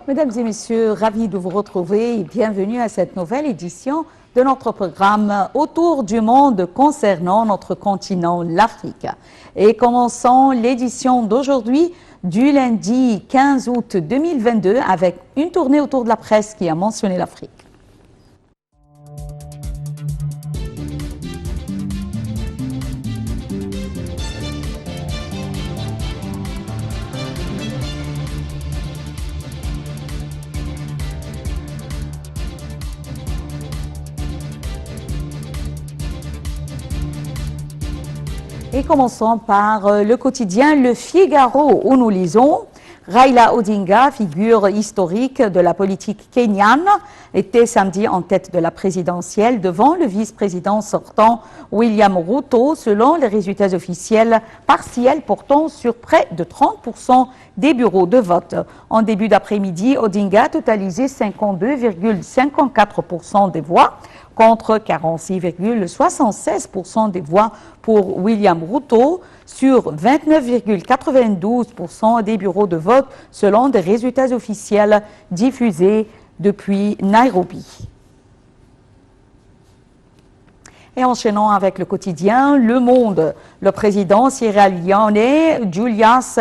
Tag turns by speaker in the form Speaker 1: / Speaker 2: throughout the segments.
Speaker 1: Mesdames et messieurs, ravi de vous retrouver et bienvenue à cette nouvelle édition de notre programme Autour du monde concernant notre continent, l'Afrique. Et commençons l'édition d'aujourd'hui du lundi 15 août 2022 avec une tournée autour de la presse qui a mentionné l'Afrique. Et commençons par le quotidien Le Figaro, où nous lisons Raila Odinga, figure historique de la politique kenyane, était samedi en tête de la présidentielle devant le vice-président sortant William Ruto, selon les résultats officiels partiels portant sur près de 30% des bureaux de vote. En début d'après-midi, Odinga a totalisé 52,54% des voix, contre 46,76% des voix pour William Ruto sur 29,92% des bureaux de vote selon des résultats officiels diffusés depuis Nairobi. Et enchaînons avec le quotidien Le Monde. Le président sierra-léonais Julius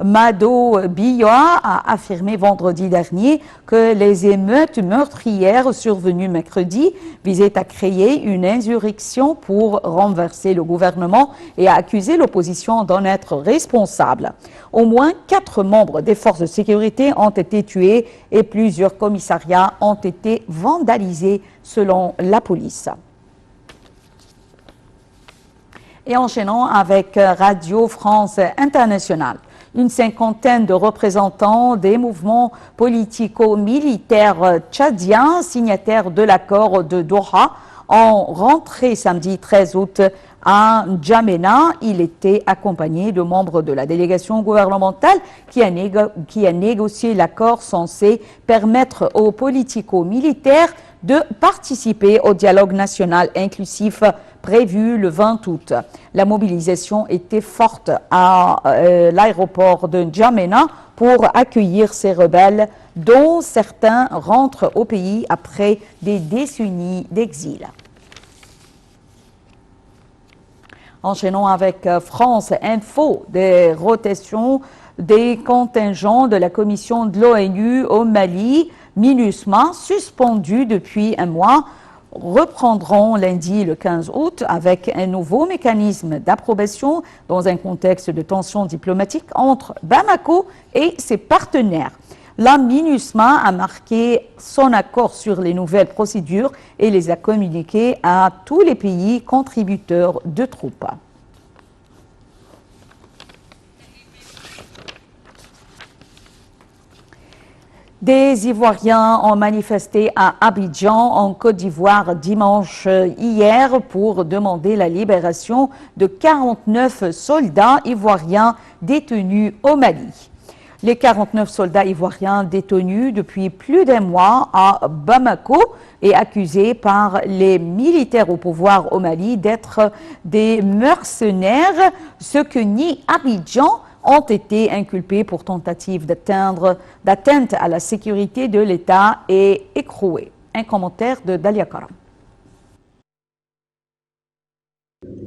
Speaker 1: Maada Bio a affirmé vendredi dernier que les émeutes meurtrières survenues mercredi visaient à créer une insurrection pour renverser le gouvernement et a accusé l'opposition d'en être responsable. Au moins 4 membres des forces de sécurité ont été tués et plusieurs commissariats ont été vandalisés selon la police. Et enchaînons avec Radio France Internationale. Une cinquantaine de représentants des mouvements politico-militaires tchadiens, signataires de l'accord de Doha, ont rentré samedi 13 août à N'Djamena. Il était accompagné de membres de la délégation gouvernementale qui a négocié l'accord censé permettre aux politico-militaires de participer au dialogue national inclusif prévu le 20 août. La mobilisation était forte à l'aéroport de N'Djamena pour accueillir ces rebelles, dont certains rentrent au pays après des décennies d'exil. Enchaînons avec France Info, des rotations des contingents de la commission de l'ONU au Mali, MINUSMA, suspendus depuis un mois, reprendront lundi le 15 août avec un nouveau mécanisme d'approbation dans un contexte de tension diplomatique entre Bamako et ses partenaires. La MINUSMA a marqué son accord sur les nouvelles procédures et les a communiquées à tous les pays contributeurs de troupes. Des Ivoiriens ont manifesté à Abidjan, en Côte d'Ivoire, dimanche hier pour demander la libération de 49 soldats ivoiriens détenus au Mali. Les 49 soldats ivoiriens détenus depuis plus d'un mois à Bamako et accusés par les militaires au pouvoir au Mali d'être des mercenaires, ce que nie Abidjan, ont été inculpés pour tentative d'atteinte à la sécurité de l'État et écroués. Un commentaire de Dalia Karam.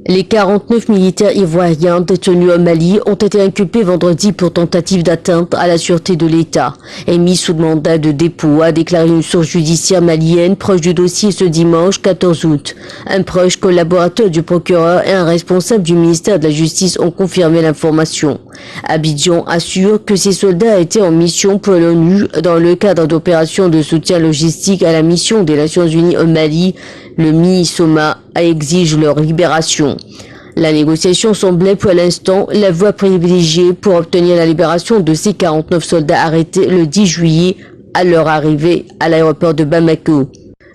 Speaker 2: Les 49 militaires ivoiriens détenus au Mali ont été inculpés vendredi pour tentative d'atteinte à la sûreté de l'État et mis sous mandat de dépôt, a déclaré une source judiciaire malienne proche du dossier ce dimanche 14 août. Un proche collaborateur du procureur et un responsable du ministère de la Justice ont confirmé l'information. Abidjan assure que ces soldats étaient en mission pour l'ONU dans le cadre d'opérations de soutien logistique à la mission des Nations Unies au Mali. Le MINUSMA exige leur libération. La négociation semblait pour l'instant la voie privilégiée pour obtenir la libération de ces 49 soldats arrêtés le 10 juillet à leur arrivée à l'aéroport de Bamako.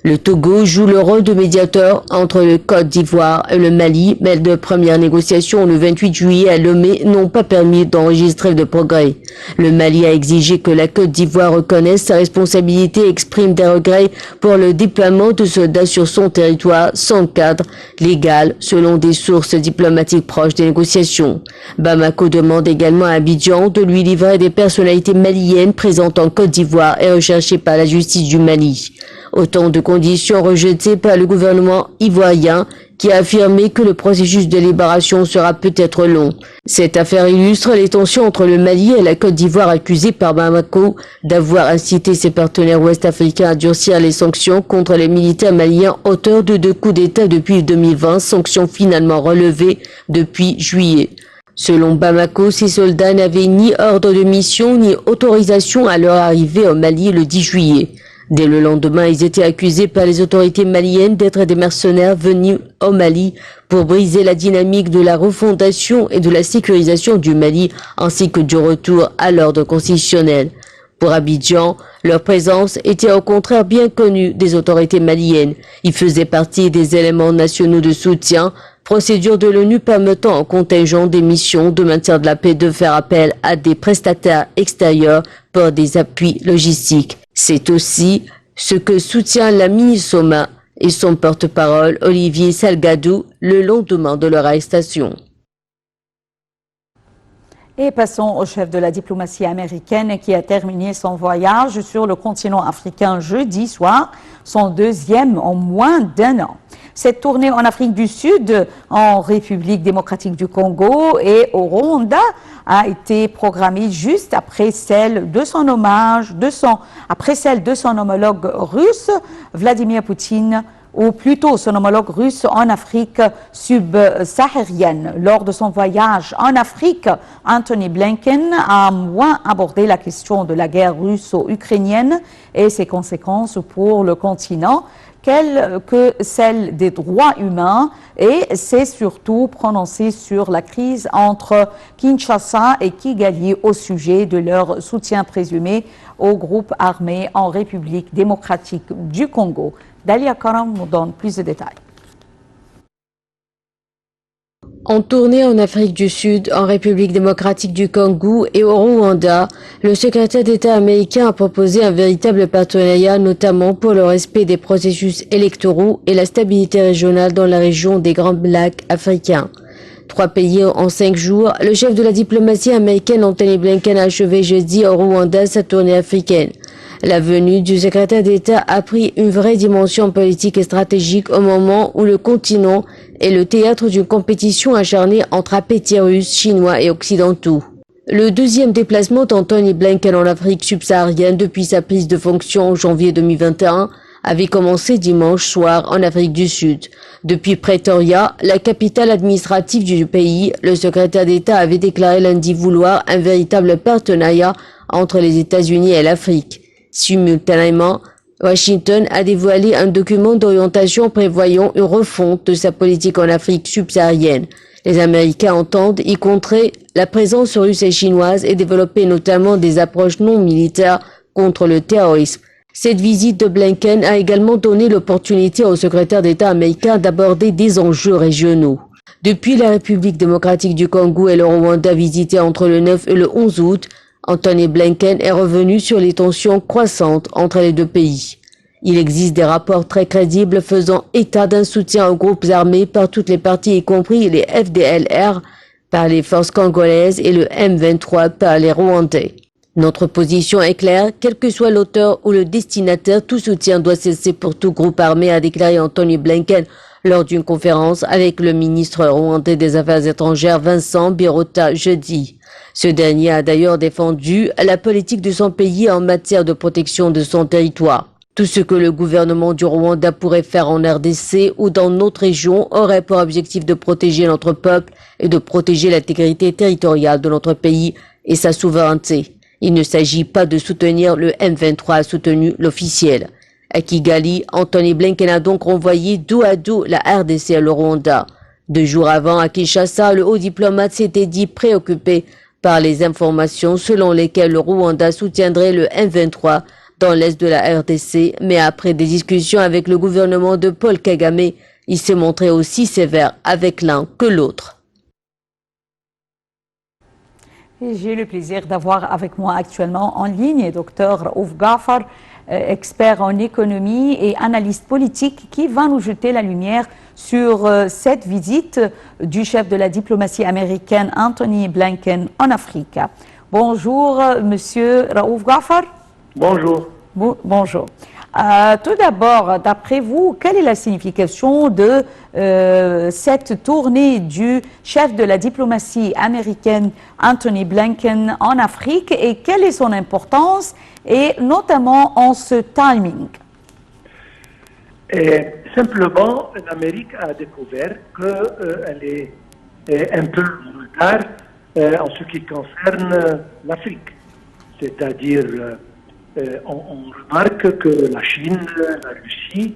Speaker 2: Le Togo joue le rôle de médiateur entre le Côte d'Ivoire et le Mali, mais de premières négociations le 28 juillet à Lomé n'ont pas permis d'enregistrer de progrès. Le Mali a exigé que la Côte d'Ivoire reconnaisse sa responsabilité et exprime des regrets pour le déploiement de soldats sur son territoire sans cadre légal, selon des sources diplomatiques proches des négociations. Bamako demande également à Abidjan de lui livrer des personnalités maliennes présentes en Côte d'Ivoire et recherchées par la justice du Mali. Autant de conditions rejetées par le gouvernement ivoirien qui a affirmé que le processus de libération sera peut-être long. Cette affaire illustre les tensions entre le Mali et la Côte d'Ivoire accusée par Bamako d'avoir incité ses partenaires ouest-africains à durcir les sanctions contre les militaires maliens auteurs de 2 coups d'État depuis 2020, sanctions finalement relevées depuis juillet. Selon Bamako, ces soldats n'avaient ni ordre de mission ni autorisation à leur arrivée au Mali le 10 juillet. Dès le lendemain, ils étaient accusés par les autorités maliennes d'être des mercenaires venus au Mali pour briser la dynamique de la refondation et de la sécurisation du Mali, ainsi que du retour à l'ordre constitutionnel. Pour Abidjan, leur présence était au contraire bien connue des autorités maliennes. Ils faisaient partie des éléments nationaux de soutien, procédure de l'ONU permettant aux contingents des missions de maintien de la paix de faire appel à des prestataires extérieurs pour des appuis logistiques. C'est aussi ce que soutient la MINUSOMA et son porte-parole Olivier Salgadou le lendemain de leur arrestation.
Speaker 1: Et passons au chef de la diplomatie américaine qui a terminé son voyage sur le continent africain jeudi soir, son 2e en moins d'1 an. Cette tournée en Afrique du Sud, en République démocratique du Congo et au Rwanda a été programmée juste après celle de son homologue russe, Vladimir Poutine, ou plutôt son homologue russe en Afrique subsaharienne. Lors de son voyage en Afrique, Anthony Blinken a moins abordé la question de la guerre russo-ukrainienne et ses conséquences pour le continent que celle des droits humains, et s'est surtout prononcé sur la crise entre Kinshasa et Kigali au sujet de leur soutien présumé au groupe armé en République démocratique du Congo. Dalia Karam nous donne plus de détails.
Speaker 2: En tournée en Afrique du Sud, en République démocratique du Congo et au Rwanda, le secrétaire d'État américain a proposé un véritable partenariat, notamment pour le respect des processus électoraux et la stabilité régionale dans la région des Grands Lacs africains. 3 pays en 5 jours, le chef de la diplomatie américaine Anthony Blinken a achevé jeudi au Rwanda sa tournée africaine. La venue du secrétaire d'État a pris une vraie dimension politique et stratégique au moment où le continent est le théâtre d'une compétition acharnée entre appétits russes, chinois et occidentaux. Le 2e déplacement d'Anthony Blinken en Afrique subsaharienne depuis sa prise de fonction en janvier 2021 avait commencé dimanche soir en Afrique du Sud. Depuis Pretoria, la capitale administrative du pays, le secrétaire d'État avait déclaré lundi vouloir un véritable partenariat entre les États-Unis et l'Afrique. Simultanément, Washington a dévoilé un document d'orientation prévoyant une refonte de sa politique en Afrique subsaharienne. Les Américains entendent y contrer la présence russe et chinoise et développer notamment des approches non militaires contre le terrorisme. Cette visite de Blinken a également donné l'opportunité au secrétaire d'État américain d'aborder des enjeux régionaux. Depuis la République démocratique du Congo et le Rwanda visités entre le 9 et le 11 août, Anthony Blinken est revenu sur les tensions croissantes entre les 2 pays. Il existe des rapports très crédibles faisant état d'un soutien aux groupes armés par toutes les parties, y compris les FDLR par les forces congolaises et le M23 par les Rwandais. Notre position est claire, quel que soit l'auteur ou le destinataire, tout soutien doit cesser pour tout groupe armé, a déclaré Anthony Blinken lors d'une conférence avec le ministre rwandais des Affaires étrangères Vincent Biruta jeudi. Ce dernier a d'ailleurs défendu la politique de son pays en matière de protection de son territoire. Tout ce que le gouvernement du Rwanda pourrait faire en RDC ou dans notre région aurait pour objectif de protéger notre peuple et de protéger l'intégrité territoriale de notre pays et sa souveraineté. Il ne s'agit pas de soutenir le M23, a soutenu l'officiel. À Kigali, Anthony Blinken a donc renvoyé dos à dos la RDC et le Rwanda. 2 jours avant, à Kinshasa, le haut diplomate s'était dit préoccupé par les informations selon lesquelles le Rwanda soutiendrait le M23 dans l'est de la RDC, mais après des discussions avec le gouvernement de Paul Kagame, il s'est montré aussi sévère avec l'un que l'autre.
Speaker 1: J'ai le plaisir d'avoir avec moi actuellement en ligne Dr Raouf Ghafar, expert en économie et analyste politique, qui va nous jeter la lumière sur cette visite du chef de la diplomatie américaine Anthony Blinken en Afrique. Bonjour, Monsieur Raouf Ghafar.
Speaker 3: Bonjour.
Speaker 1: Bonjour. Tout d'abord, d'après vous, quelle est la signification de cette tournée du chef de la diplomatie américaine Anthony Blinken en Afrique et quelle est son importance et notamment en ce timing?
Speaker 3: Simplement, l'Amérique a découvert qu'elle est un peu en retard en ce qui concerne l'Afrique. C'est-à-dire, on remarque que la Chine, la Russie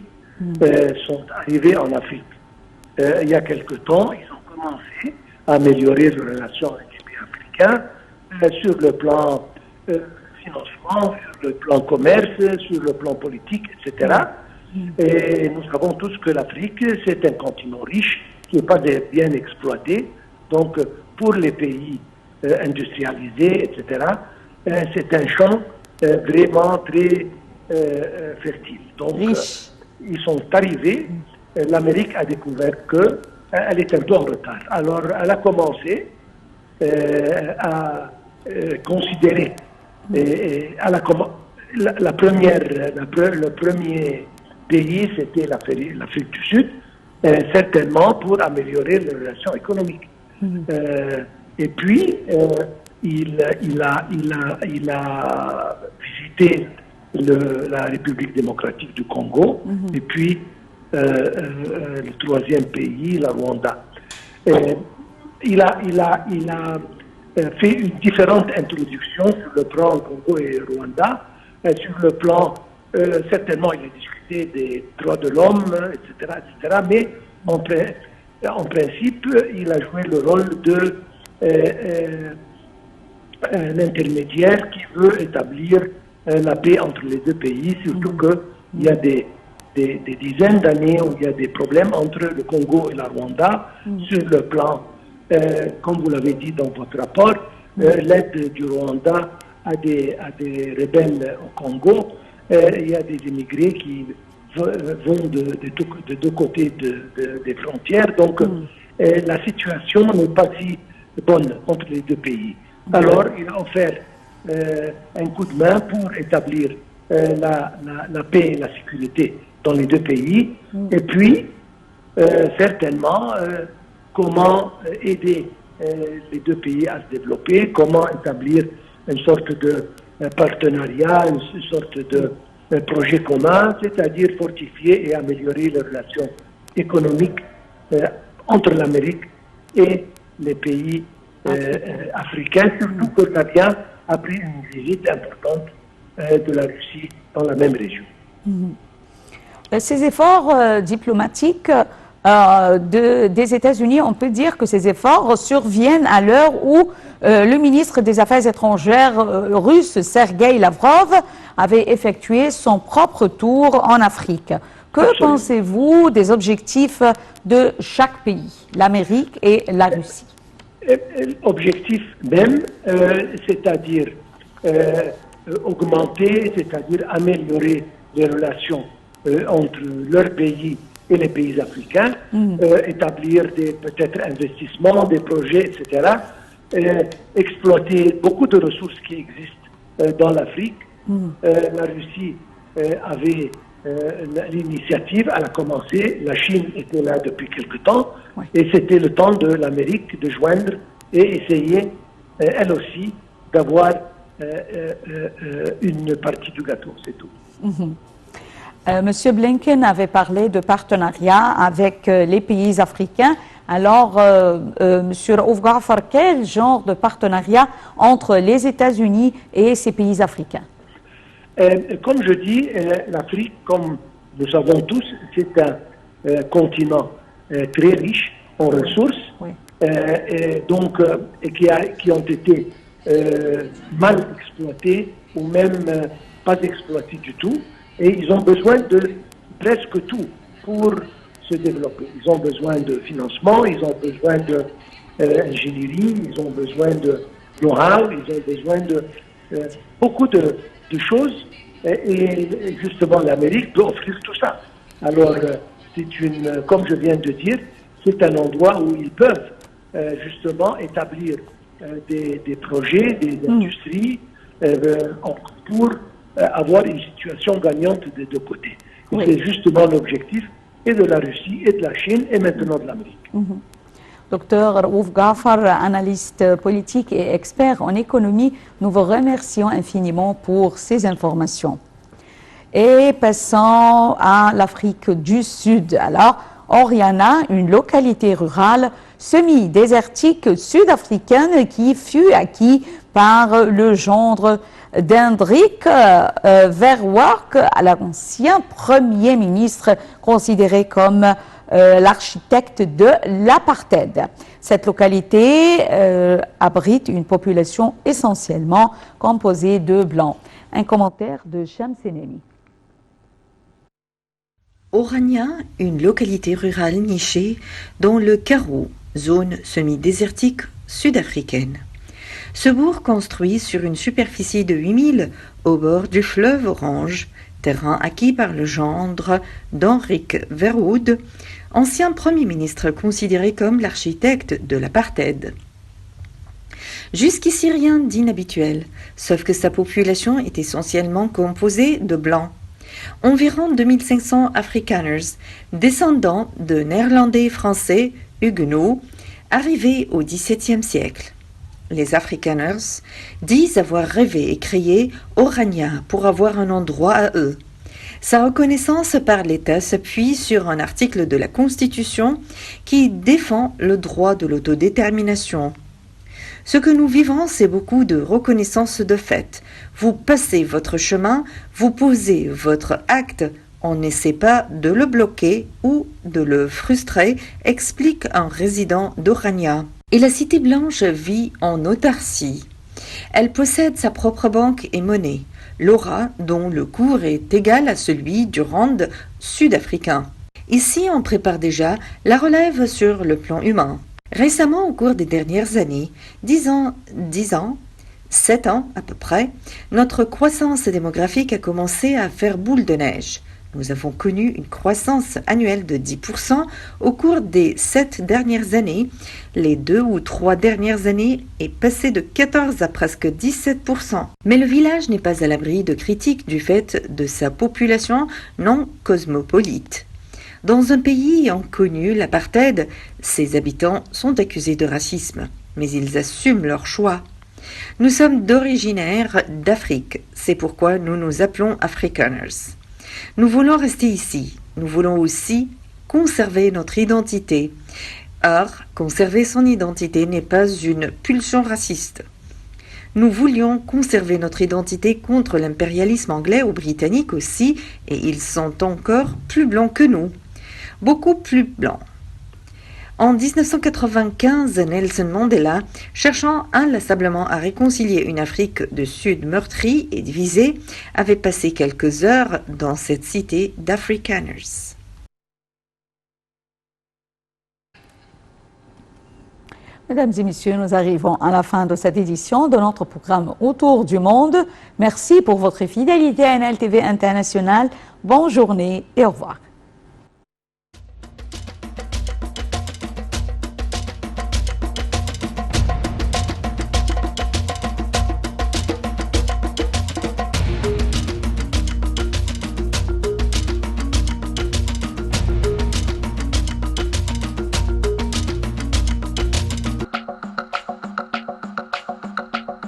Speaker 3: sont arrivés en Afrique. Il y a quelque temps, ils ont commencé à améliorer les relations avec les pays africains sur le plan financement, sur le plan commerce, sur le plan politique, etc. Et nous savons tous que l'Afrique, c'est un continent riche qui n'est pas bien exploité. Donc, pour les pays industrialisés, etc., c'est un champ vraiment très fertile. Donc, ils sont arrivés, l'Amérique a découvert qu'elle est un peu en retard. Alors, elle a commencé à considérer, le premier pays, c'était l'Afrique du Sud, certainement pour améliorer les relations économiques. Et puis, il a visité la République démocratique du Congo, et puis le troisième pays, la Rwanda. Il a fait une différente introduction sur le plan Congo et Rwanda. Sur le plan, certainement, il a discuté des droits de l'homme, etc., mais en principe, il a joué le rôle de un intermédiaire qui veut établir la paix entre les deux pays, surtout qu'il y a des dizaines d'années où il y a des problèmes entre le Congo et la Rwanda sur le plan, comme vous l'avez dit dans votre rapport, l'aide du Rwanda à des rebelles au Congo. Il y a des immigrés qui vont de deux côtés des frontières, donc la situation n'est pas si bonne entre les deux pays. Alors, il a offert un coup de main pour établir la paix et la sécurité dans les deux pays. Et puis, certainement, comment aider les deux pays à se développer, comment établir une sorte de partenariat, une sorte de projet commun, c'est-à-dire fortifier et améliorer les relations économiques entre l'Amérique et les pays africains, surtout que l'Afrique a pris une visite importante de la Russie dans la même région.
Speaker 1: Ces efforts diplomatiques des États-Unis, on peut dire que ces efforts surviennent à l'heure où le ministre des Affaires étrangères russe, Sergueï Lavrov, avait effectué son propre tour en Afrique. Que pensez-vous des objectifs de chaque pays, l'Amérique et la Russie?
Speaker 3: Objectif même, c'est-à-dire augmenter, c'est-à-dire améliorer les relations entre leur pays et les pays africains, établir peut-être investissements, des projets, etc., exploiter beaucoup de ressources qui existent dans l'Afrique. La Russie avait l'initiative, elle a commencé, la Chine était là depuis quelque temps, et c'était le temps de l'Amérique de joindre et essayer, elle aussi, d'avoir une partie du gâteau, c'est tout.
Speaker 1: Monsieur Blinken avait parlé de partenariat avec les pays africains. Alors, Monsieur Raouf Ghafar, quel genre de partenariat entre les États-Unis et ces pays africains?
Speaker 3: Comme je dis, l'Afrique, comme nous savons tous, c'est un continent très riche en ressources, qui ont été mal exploitées ou même pas exploitées du tout, et ils ont besoin de presque tout pour se développer. Ils ont besoin de financement, ils ont besoin d'ingénierie, ils ont besoin de know-how, ils ont besoin de beaucoup de choses, et justement l'Amérique peut offrir tout ça. Alors, comme je viens de dire, c'est un endroit où ils peuvent justement établir des projets, des industries pour avoir une situation gagnante des deux côtés. Oui. C'est justement l'objectif et de la Russie et de la Chine et maintenant de l'Amérique.
Speaker 1: Docteur Raouf Ghafar, analyste politique et expert en économie, nous vous remercions infiniment pour ces informations. Et passons à l'Afrique du Sud. Alors, Oriana, une localité rurale semi-désertique sud-africaine qui fut acquise par le gendre d'Hendrik Verwoerd, l'ancien Premier ministre considéré comme l'architecte de l'apartheid. Cette localité abrite une population essentiellement composée de Blancs. Un commentaire de Shams Enemi.
Speaker 4: Orania, une localité rurale nichée dans le Karoo, zone semi-désertique sud-africaine. Ce bourg construit sur une superficie de 8000 au bord du fleuve Orange, terrain acquis par le gendre d'Hendrik Verwoerd, ancien Premier ministre considéré comme l'architecte de l'apartheid. Jusqu'ici rien d'inhabituel, sauf que sa population est essentiellement composée de Blancs. Environ 2500 Afrikaners, descendants de Néerlandais et Français huguenots, arrivés au XVIIe siècle. Les Afrikaners disent avoir rêvé et créé Orania pour avoir un endroit à eux. Sa reconnaissance par l'État s'appuie sur un article de la Constitution qui défend le droit de l'autodétermination. Ce que nous vivons, c'est beaucoup de reconnaissance de fait. Vous passez votre chemin, vous posez votre acte, on n'essaie pas de le bloquer ou de le frustrer, explique un résident d'Orania. Et la Cité Blanche vit en autarcie. Elle possède sa propre banque et monnaie, l'Ora, dont le cours est égal à celui du rand sud-africain. Ici, on prépare déjà la relève sur le plan humain. Récemment, au cours des dernières années, 7 ans à peu près, notre croissance démographique a commencé à faire boule de neige. Nous avons connu une croissance annuelle de 10% au cours des 7 dernières années. Les 2 ou 3 dernières années est passé de 14 à presque 17%. Mais le village n'est pas à l'abri de critiques du fait de sa population non cosmopolite. Dans un pays ayant connu l'apartheid, ses habitants sont accusés de racisme, mais ils assument leur choix. Nous sommes d'originaires d'Afrique, c'est pourquoi nous nous appelons Afrikaners. Nous voulons rester ici, nous voulons aussi conserver notre identité. Or, conserver son identité n'est pas une pulsion raciste. Nous voulions conserver notre identité contre l'impérialisme anglais ou britannique aussi, et ils sont encore plus blancs que nous. Beaucoup plus blancs. En 1995, Nelson Mandela, cherchant inlassablement à réconcilier une Afrique du Sud meurtrie et divisée, avait passé quelques heures dans cette cité d'Afrikaners.
Speaker 1: Mesdames et messieurs, nous arrivons à la fin de cette édition de notre programme Autour du monde. Merci pour votre fidélité à NLTV International. Bonne journée et au revoir.